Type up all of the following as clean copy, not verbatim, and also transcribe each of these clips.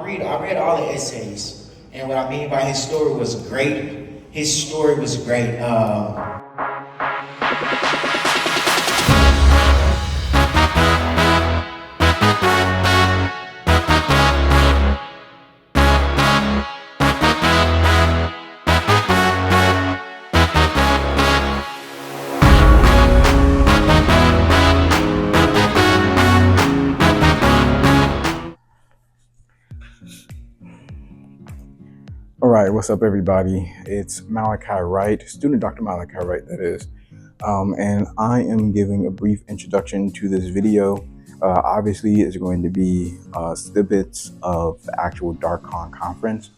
I read all the essays, and what I mean by his story was great. His story was great. All right, what's up, everybody? It's Malachi Wright, student Dr. Malachi Wright, that is. And I am giving a brief introduction to this video. Obviously, it's going to be snippets of the actual DARKCON conference.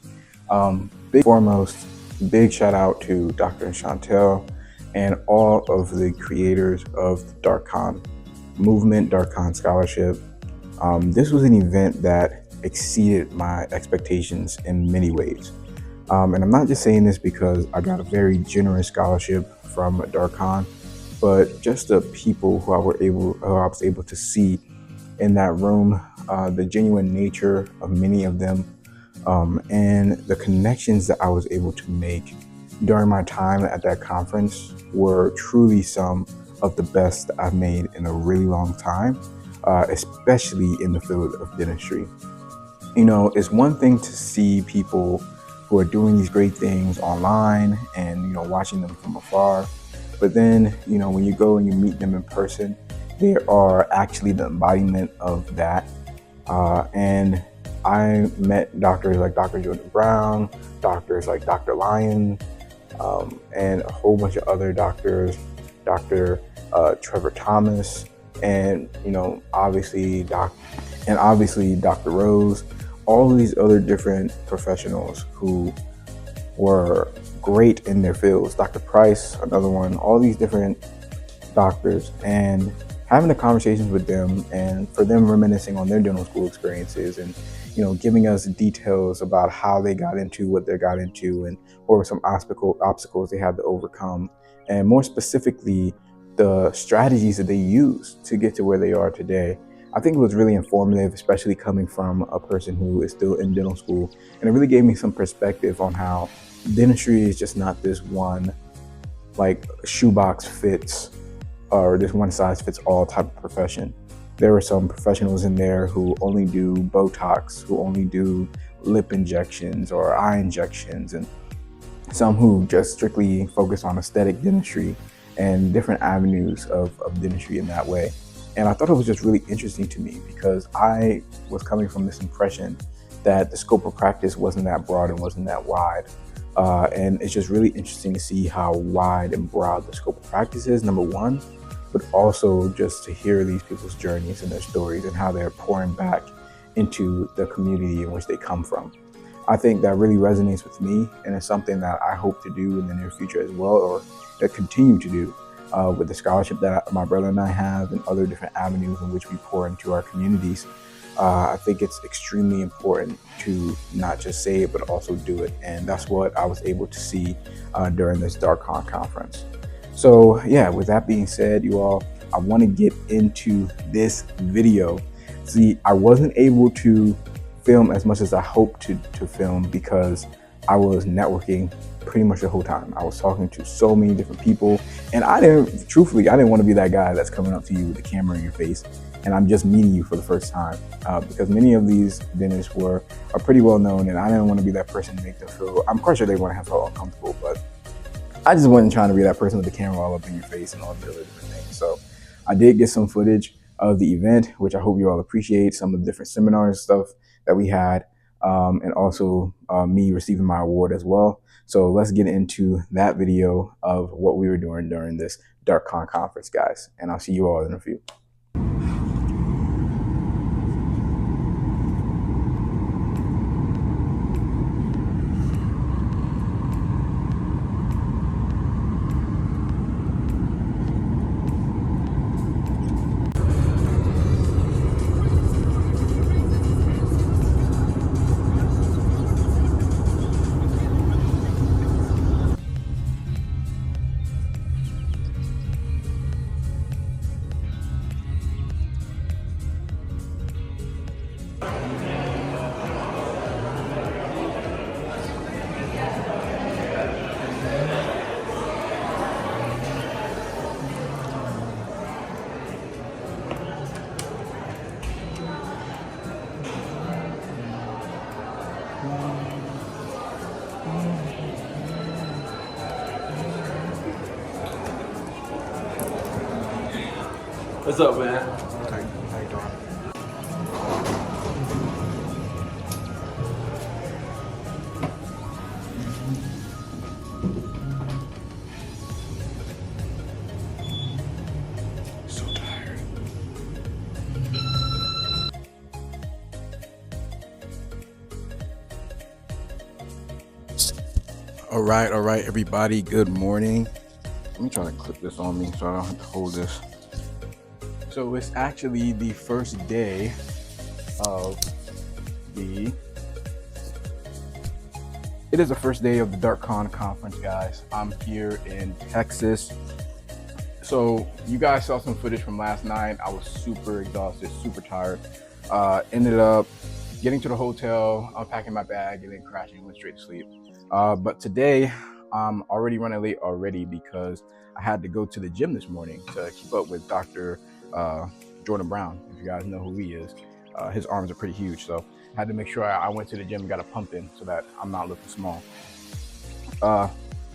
Big shout out to Dr. Chantel and all of the creators of the DARKCON movement, DARKCON scholarship. This was an event that exceeded my expectations in many ways. And I'm not just saying this because I got a very generous scholarship from DARKCON, but just the people who I was able to see in that room, the genuine nature of many of them, and the connections that I was able to make during my time at that conference were truly some of the best that I've made in a really long time, especially in the field of dentistry. You know, it's one thing to see people who are doing these great things online and, you know, watching them from afar. But then, you know, when you go and you meet them in person, they are actually the embodiment of that. And I met doctors like Dr. Jordan Brown, doctors like Dr. Lyon, and a whole bunch of other doctors, Dr. Trevor Thomas, and, you know, obviously Dr. Rose. All of these other different professionals who were great in their fields. Dr. Price, another one, all these different doctors, and having the conversations with them and for them reminiscing on their dental school experiences and, you know, giving us details about how they got into what they got into and what were some obstacles they had to overcome. And more specifically, the strategies that they used to get to where they are today. I think it was really informative, especially coming from a person who is still in dental school. And it really gave me some perspective on how dentistry is just not this one, like, shoebox fits or this one size fits all type of profession. There were some professionals in there who only do Botox, who only do lip injections or eye injections, and some who just strictly focus on aesthetic dentistry and different avenues of dentistry in that way. And I thought it was just really interesting to me because I was coming from this impression that the scope of practice wasn't that broad and wasn't that wide. And it's just really interesting to see how wide and broad the scope of practice is, number one, but also just to hear these people's journeys and their stories and how they're pouring back into the community in which they come from. I think that really resonates with me, and it's something that I hope to do in the near future as well, or to continue to do. With the scholarship that my brother and I have and other different avenues in which we pour into our communities, I think it's extremely important to not just say it, but also do it. And that's what I was able to see during this DARKCON conference. So yeah, with that being said, you all, I want to get into this video. See, I wasn't able to film as much as I hoped to film because I was networking pretty much the whole time. I was talking to so many different people, and I didn't want to be that guy that's coming up to you with a camera in your face and I'm just meeting you for the first time, because many of these dentists are pretty well known, and I didn't want to be that person to make them feel, I'm quite sure they want to have felt uncomfortable, but I just wasn't trying to be that person with the camera all up in your face and all the other different things. So I did get some footage of the event, which I hope you all appreciate, some of the different seminars and stuff that we had, and also me receiving my award as well. So let's get into that video of what we were doing during this DARKCon conference, guys. And I'll see you all in a few. What's up, man? How you doing? So tired. All right, everybody. Good morning. Let me try to clip this on me so I don't have to hold this. So it's actually the first day of the. It is the first day of the DARKCON conference, guys. I'm here in Texas. So you guys saw some footage from last night. I was super exhausted, super tired. Ended up getting to the hotel, unpacking my bag, and then crashing, went straight to sleep. But today, I'm already running late already because I had to go to the gym this morning to keep up with Dr. Jordan Brown. If you guys know who he is, his arms are pretty huge. So I had to make sure I went to the gym and got a pump in so that I'm not looking small. But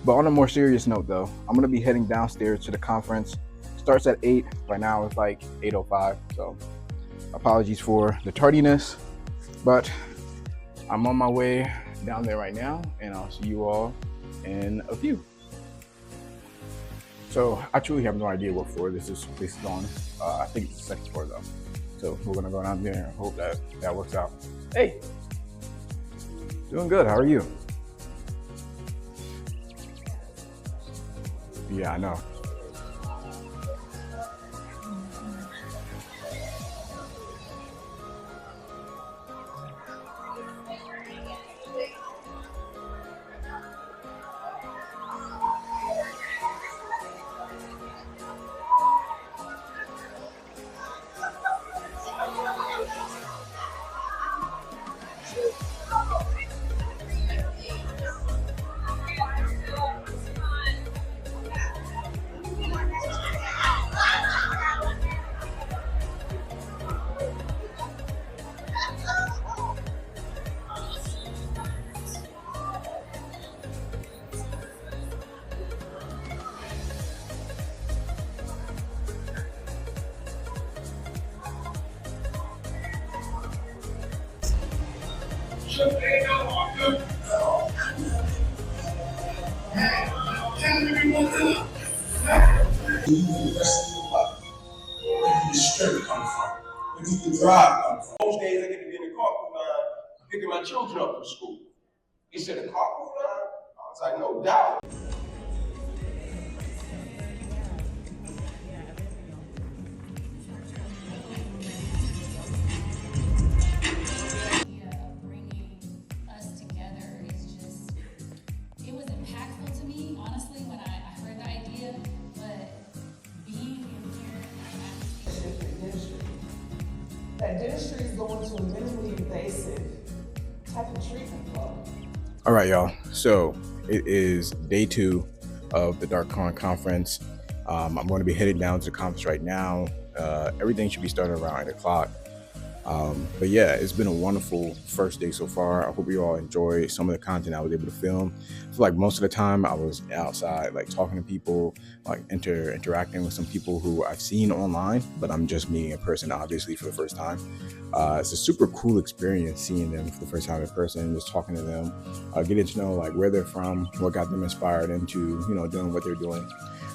on a more serious note though, I'm gonna be heading downstairs to the conference. Starts at 8, right now it's like 8:05. So apologies for the tardiness, but I'm on my way down there right now and I'll see you all in a few. So I truly have no idea what floor this is on. I think it's the second floor though. So we're gonna go down there and hope that works out. Hey, doing good, how are you? Yeah, I know. Where did the strength come from? Where did the drive come from? Most days I get to be in the carpool line picking my children up from school. He said, a carpool line? I was like, no doubt. Bringing us together is just, it was impactful to me, honestly, when I heard the idea, but being in here, that dentistry is going to a minimally invasive type of treatment flow. All right, y'all. So it is day 2 of the DARKCON conference. I'm going to be headed down to the conference right now. Everything should be starting around 8 o'clock. But yeah, it's been a wonderful first day so far. I hope you all enjoy some of the content I was able to film. I feel like most of the time I was outside, like talking to people, like interacting with some people who I've seen online, but I'm just meeting in person, obviously, for the first time. It's a super cool experience seeing them for the first time in person, just talking to them, getting to know like where they're from, what got them inspired into, doing what they're doing.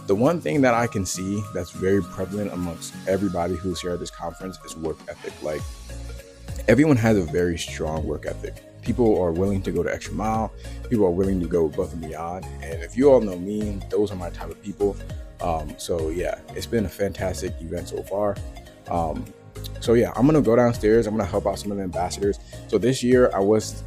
The one thing that I can see that's very prevalent amongst everybody who's here at this conference is work ethic. Like, everyone has a very strong work ethic. People are willing to go the extra mile. People are willing to go above and beyond. And if you all know me, those are my type of people. So yeah, it's been a fantastic event so far. So yeah, I'm gonna go downstairs. I'm gonna help out some of the ambassadors. So this year I was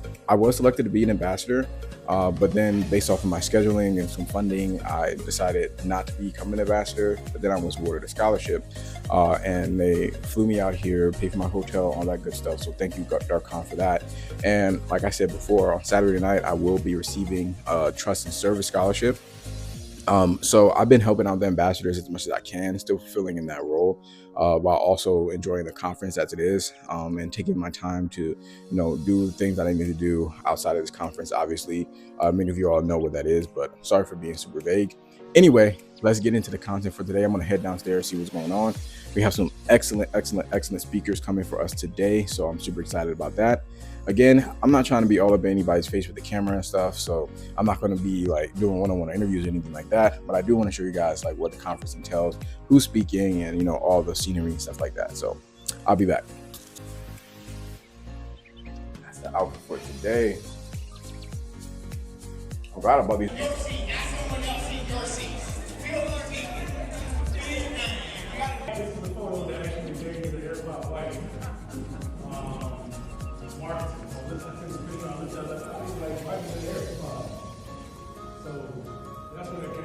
selected to be an ambassador. But then based off of my scheduling and some funding, I decided not to become an ambassador, but then I was awarded a scholarship and they flew me out here, paid for my hotel, all that good stuff. So thank you, DARKCON, for that. And like I said before, on Saturday night, I will be receiving a trust and service scholarship. So I've been helping out the ambassadors as much as I can, still fulfilling in that role, while also enjoying the conference as it is, and taking my time to, do the things that I need to do outside of this conference. Obviously, many of you all know what that is, but sorry for being super vague. Anyway, let's get into the content for today. I'm going to head downstairs, see what's going on. We have some excellent speakers coming for us today, so I'm super excited about that. Again, I'm not trying to be all up in anybody's face with the camera and stuff, so I'm not going to be like doing one-on-one interviews or anything like that, but I do want to show you guys like what the conference entails, who's speaking, and all the scenery and stuff like that. So I'll be back. That's the outfit for today. I forgot about these.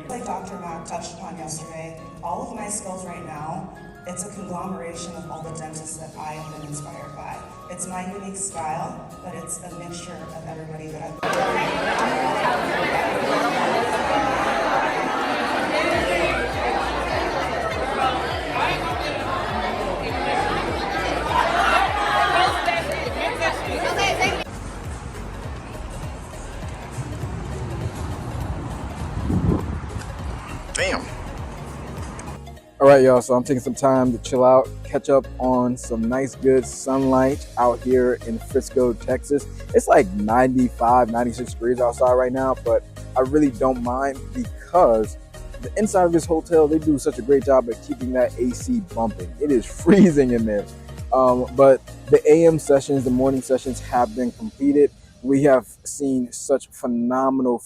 Like Dr. Mack touched upon yesterday, all of my skills right now, it's a conglomeration of all the dentists that I have been inspired by. It's my unique style, but it's a mixture of everybody that Damn. All right, y'all, so I'm taking some time to chill out, catch up on some nice, good sunlight out here in Frisco, Texas. It's like 95, 96 degrees outside right now, but I really don't mind because the inside of this hotel, they do such a great job at keeping that AC bumping. It is freezing in there. But the AM sessions, the morning sessions have been completed. We have seen such phenomenal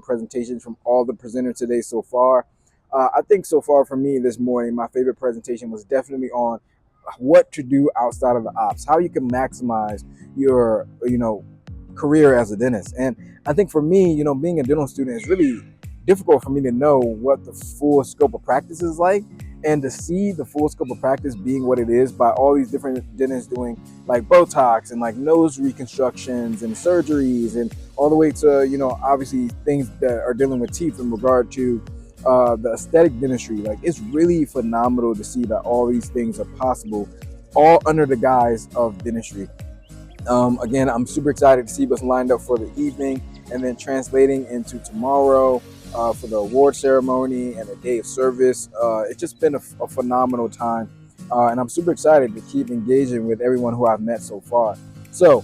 presentations from all the presenters today so far. I think so far for me this morning, my favorite presentation was definitely on what to do outside of the ops, how you can maximize your, career as a dentist. And I think for me, being a dental student, it's really difficult for me to know what the full scope of practice is like, and to see the full scope of practice being what it is by all these different dentists doing like Botox and like nose reconstructions and surgeries, and all the way to, obviously things that are dealing with teeth in regard to the aesthetic dentistry. Like, it's really phenomenal to see that all these things are possible, all under the guise of dentistry. Again, I'm super excited to see what's lined up for the evening, and then translating into tomorrow for the award ceremony and the day of service. It's just been a phenomenal time, and I'm super excited to keep engaging with everyone who I've met so far. So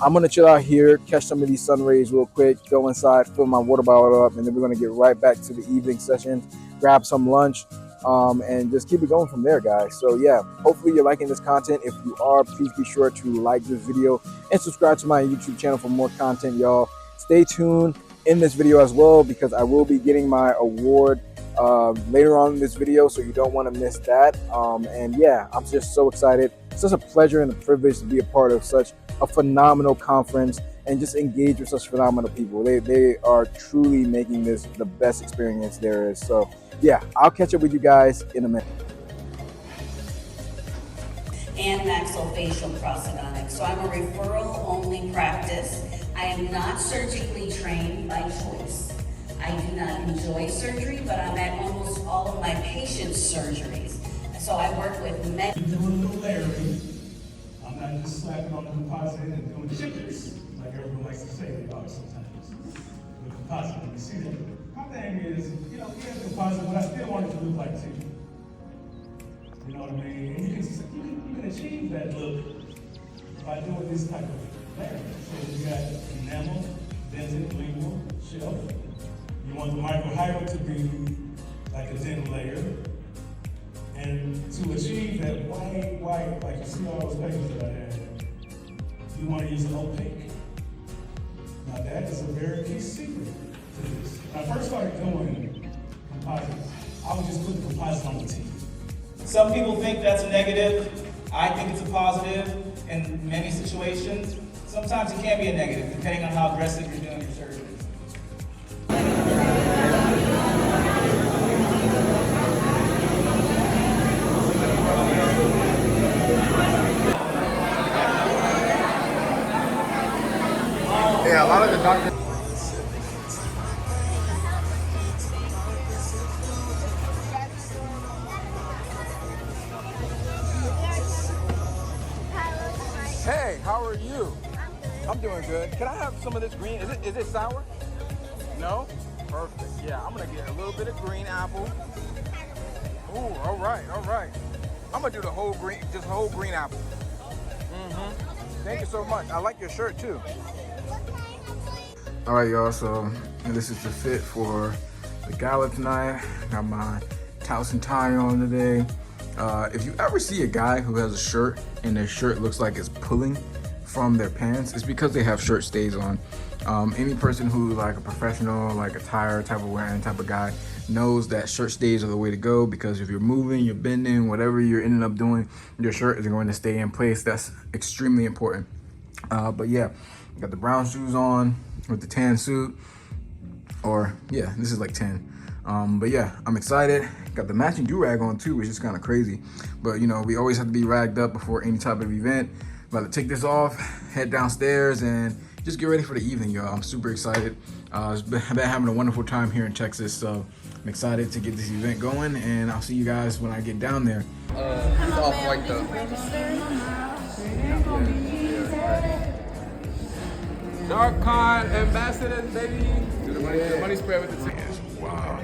I'm gonna chill out here, catch some of these sun rays real quick, go inside, fill my water bottle up, and then we're gonna get right back to the evening session, grab some lunch, and just keep it going from there, guys. So yeah, hopefully you're liking this content. If you are, please be sure to like this video and subscribe to my YouTube channel for more content, y'all. Stay tuned in this video as well, because I will be getting my award later on in this video, so you don't want to miss that. And yeah, I'm just so excited. It's such a pleasure and a privilege to be a part of such a phenomenal conference and just engage with such phenomenal people. They are truly making this the best experience there is. So yeah, I'll catch up with you guys in a minute. And maxillofacial prosthodontics. So I'm a referral only practice. I am not surgically trained by choice. I do not enjoy surgery, but I'm at almost all of my patients' surgeries. So I work with many. Doing a little layering. I'm not just slapping on the composite and doing chippers, like everyone likes to say about it sometimes. With composite, you see that. My thing is, yeah, composite, but I still want it to look like teeth. You know what I mean? And you can achieve that look by doing this type of layering. So you got enamel, dentin, lingual, shelf. You want the microhydrant to be like a dental layer. And to achieve that white, like you see all those papers that I had, you want to use an opaque. Now that is a very key secret to this. When I first started doing composites, I would just put the composite on the teeth. Some people think that's a negative. I think it's a positive in many situations. Sometimes it can be a negative, depending on how aggressive you're doing your surgery. Yeah, a lot of the doctors. Hey, how are you? I'm doing good. Can I have some of this green? Is it sour? No? Perfect. Yeah, I'm gonna get a little bit of green apple. Ooh, all right, all right. I'm gonna do the whole green, just whole green apple. Thank you so much. I like your shirt too. All right, y'all. So this is the fit for the gala tonight. Got my towels and tie on today. If you ever see a guy who has a shirt and their shirt looks like it's pulling from their pants, it's because they have shirt stays on. Any person who like a professional, like attire type of wearing type of guy knows that shirt stays are the way to go, because if you're moving, you're bending, whatever you're ending up doing, your shirt is going to stay in place. That's extremely important. But yeah, got the brown shoes on with the tan suit, or yeah, this is like 10. But yeah, I'm excited. Got the matching do-rag on too, which is kind of crazy. But you know, we always have to be ragged up before any type of event. About to take this off, head downstairs, and just get ready for the evening, y'all. I'm super excited. I've been having a wonderful time here in Texas, so I'm excited to get this event going, and I'll see you guys when I get down there. It's off white though. DARKCon ambassadors, baby. Do the money spread with the tickets. Wow.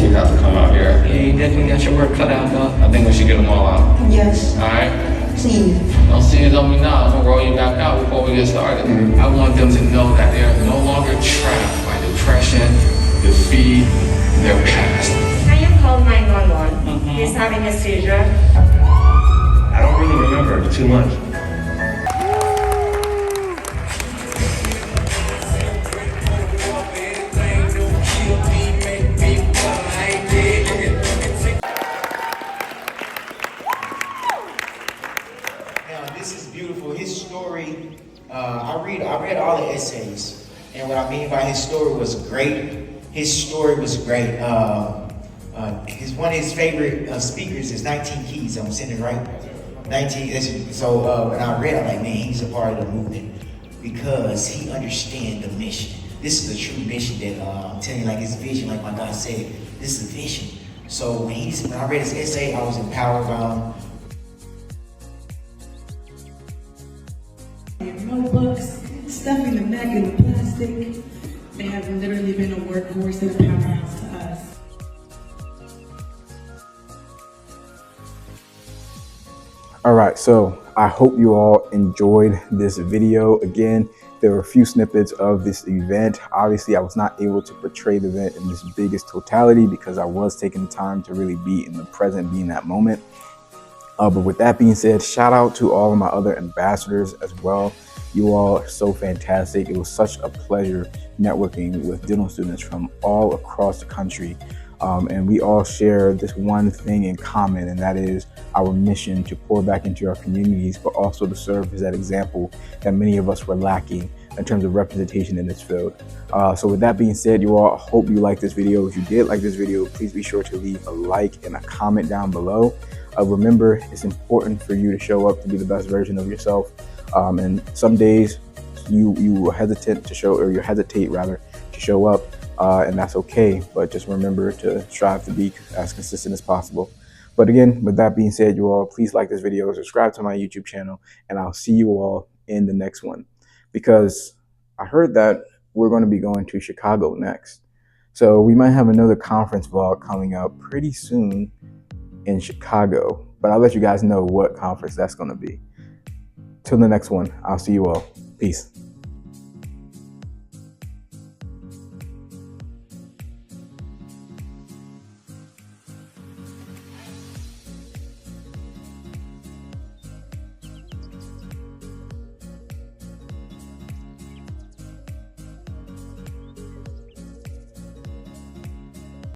You have to come out here. Yeah, you definitely got your work cut out, though. I think we should get them all out. Yes. All right? See you. Don't see it on me now. I'm gonna roll you back out before we get started. I want them to know that they're no longer trapped by depression, defeat, their past. Can you call 911? He's having a seizure. I don't really remember too much. This is beautiful. His story, I read all the essays, and what I mean by his story was great. His story was great. One of his favorite speakers is 19 Keys. I'm saying it right. 19. So when I read, I'm like, man, he's a part of the movement because he understands the mission. This is a true mission that I'm telling you, like his vision, like my God said, this is a vision. So when I read his essay, I was empowered by him. Notebooks, stuffing them back in the plastic. They have literally been a workhorse and a powerhouse to us. All right, so I hope you all enjoyed this video. Again, there were a few snippets of this event. Obviously, I was not able to portray the event in this biggest totality because I was taking the time to really be in the present, be in that moment. But with that being said, shout out to all of my other ambassadors as well. You all are so fantastic. It was such a pleasure networking with dental students from all across the country. And we all share this one thing in common, and that is our mission to pour back into our communities, but also to serve as that example that many of us were lacking in terms of representation in this field. So with that being said, you all, I hope you liked this video. If you did like this video, please be sure to leave a like and a comment down below. Remember, it's important for you to show up to be the best version of yourself. And some days you hesitate to show up, and that's okay. But just remember to strive to be as consistent as possible. But again, with that being said, you all, please like this video, subscribe to my YouTube channel, and I'll see you all in the next one. Because I heard that we're going to be going to Chicago next. So we might have another conference vlog coming up pretty soon in Chicago, but I'll let you guys know what conference that's going to be. Till the next one, I'll see you all. Peace.